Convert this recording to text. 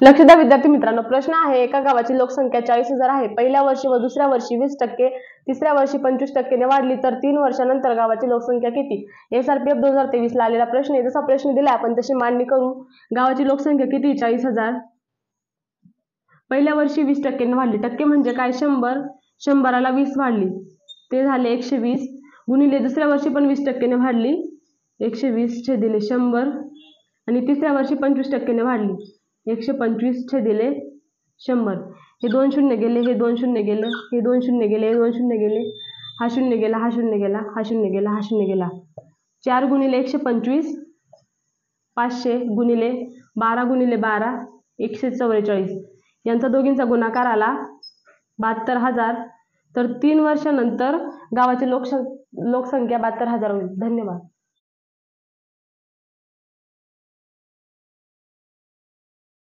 लक्ष द्या विद्यार्थी मित्रांनो, प्रश्न आहे एका गावाची लोकसंख्या 40,000 आहे. पहिल्या वर्षी व दुसऱ्या वर्षी 20%, तिसऱ्या वर्षी 25% ने वाढली तर 3 वर्षानंतर गावाची लोकसंख्या किती? SRPF 2023 ला आलेला प्रश्न आहे. जसा प्रश्न दिला आपण तशी मांडणी करू. गावाची लोकसंख्या किती? 40,000. पहिल्या वर्षी 20% ने वाढली. टक्के म्हणजे काय? 100. 100ला 20 वाढली ते झाले 120 गुणिले दुसऱ्या वर्षी पण 20% ने वाढली 120 छेदिले 100 आणि तिसऱ्या वर्षी 25% ने वाढली 125 छेदिले 100. हे 2 शून्य गेले, हे 2 शून्य गेले, हे 2 शून्य गेले, हे 2 शून्य गेले, हा शून्य गेला, हा शून्य गेला, हा शून्य गेला, हा शून्य गेला. 4 गुणिले 125 500 गुणिले 12 गुणिले 12 144. यांचा दोघींचा गुणाकार आला 72,000. तर 3 वर्षानंतर गावाची लोकसंख्या 72,000 होईल. धन्यवाद.